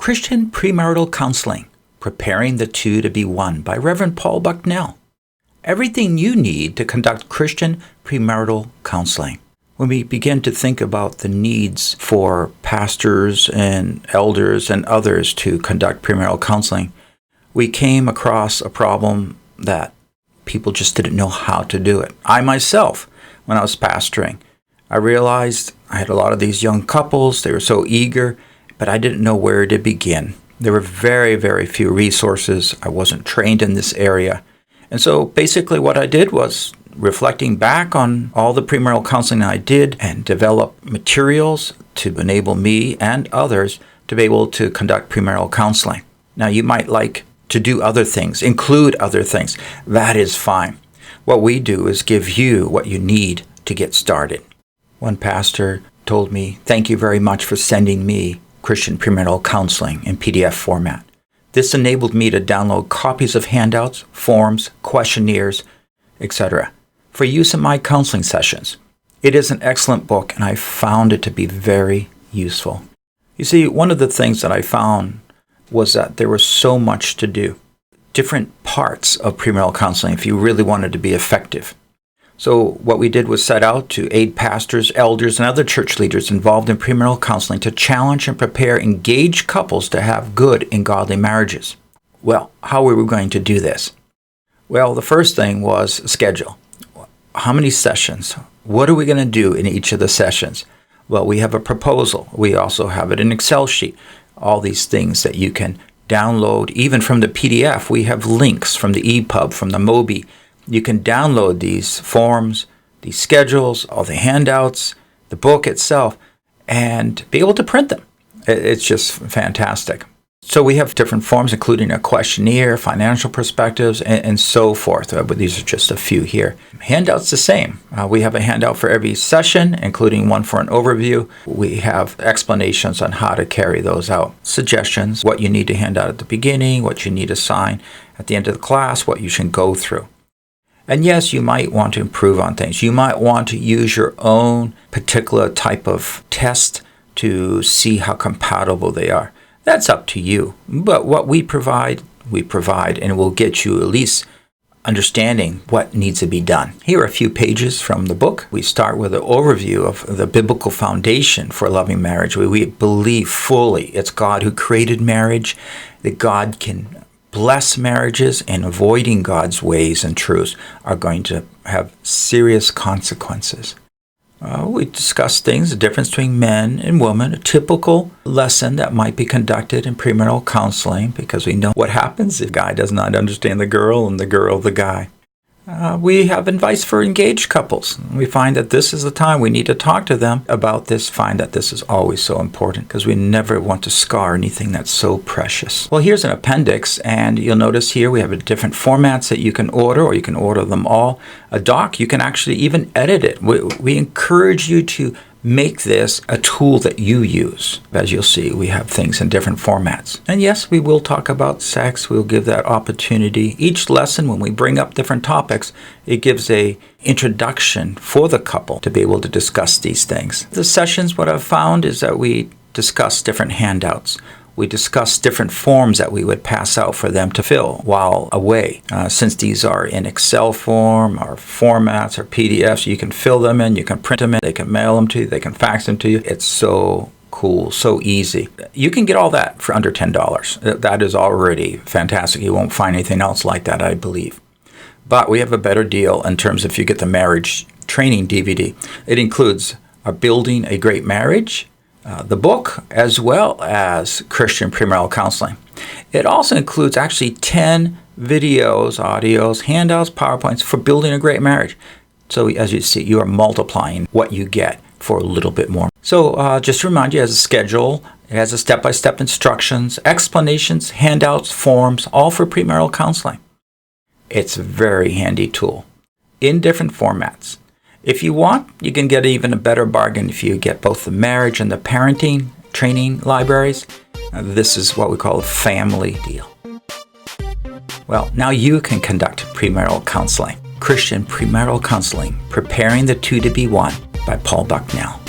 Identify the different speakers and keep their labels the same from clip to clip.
Speaker 1: Christian Premarital Counseling, Preparing the Two to Be One by Reverend Paul Bucknell. Everything you need to conduct Christian premarital counseling. When we begin to think about the needs for pastors and elders and others to conduct premarital counseling, we came across a problem that people just didn't know how to do it. I myself, when I was pastoring, I realized I had a lot of these young couples. They were so eager, but I didn't know where to begin. There were very, very few resources. I wasn't trained in this area. And so basically what I did was reflecting back on all the premarital counseling I did and develop materials to enable me and others to be able to conduct premarital counseling. Now, you might like to do other things, include other things. That is fine. What we do is give you what you need to get started. One pastor told me, "Thank you very much for sending me Christian premarital counseling in PDF format. This enabled me to download copies of handouts, forms, questionnaires, etc. for use in my counseling sessions. It is an excellent book, and I found it to be very useful." You see, one of the things that I found was that there was so much to do. Different parts of premarital counseling if you really wanted to be effective. So what we did was set out to aid pastors, elders, and other church leaders involved in premarital counseling to challenge and prepare engaged couples to have good and godly marriages. Well, how were we going to do this? Well, the first thing was schedule. How many sessions? What are we going to do in each of the sessions? Well, we have a proposal. We also have it in an Excel sheet. All these things that you can download, even from the PDF. We have links from the EPUB, from the Mobi. You can download these forms, these schedules, all the handouts, the book itself, and be able to print them. It's just fantastic. So we have different forms, including a questionnaire, financial perspectives, and so forth. But these are just a few here. Handouts the same. We have a handout for every session, including one for an overview. We have explanations on how to carry those out. Suggestions, what you need to hand out at the beginning, what you need to sign at the end of the class, what you should go through. And yes, you might want to improve on things. You might want to use your own particular type of test to see how compatible they are. That's up to you. But what we provide, and will get you at least understanding what needs to be done. Here are a few pages from the book. We start with an overview of the biblical foundation for loving marriage. We believe fully it's God who created marriage, that God can bless marriages, and avoiding God's ways and truths are going to have serious consequences. We discuss things, the difference between men and women, a typical lesson that might be conducted in premarital counseling, because we know what happens if a guy does not understand the girl and the girl the guy. We have advice for engaged couples. We find that this is the time we need to talk to them about this. Find that this is always so important because we never want to scar anything that's so precious. Well, here's an appendix, and you'll notice here we have different formats that you can order, or you can order them all. A doc, you can actually even edit it. We encourage you to make this a tool that you use. As you'll see, we have things in different formats. And yes, we will talk about sex. We'll give that opportunity. Each lesson, when we bring up different topics, it gives a introduction for the couple to be able to discuss these things. The sessions, what I've found is that we discuss different handouts. We discuss different forms that we would pass out for them to fill while away. Since these are in Excel form or formats or PDFs, you can fill them in, you can print them in, they can mail them to you, they can fax them to you. It's so cool, so easy. You can get all that for under $10. That is already fantastic. You won't find anything else like that, I believe. But we have a better deal in terms of if you get the marriage training DVD. It includes Building a Great Marriage, the book, as well as Christian premarital counseling. It also includes actually 10 videos, audios, handouts, PowerPoints for building a great marriage. So as you see, you are multiplying what you get for a little bit more. So just to remind you, it has a schedule, it has a step-by-step instructions, explanations, handouts, forms, all for premarital counseling. It's a very handy tool in different formats. If you want, you can get even a better bargain if you get both the marriage and the parenting training libraries. This is what we call a family deal. Well, now you can conduct premarital counseling. Christian Premarital Counseling, Preparing the Two to Be One by Paul Bucknell.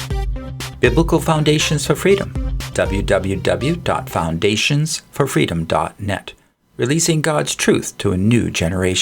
Speaker 1: Biblical Foundations for Freedom. www.foundationsforfreedom.net, releasing God's truth to a new generation.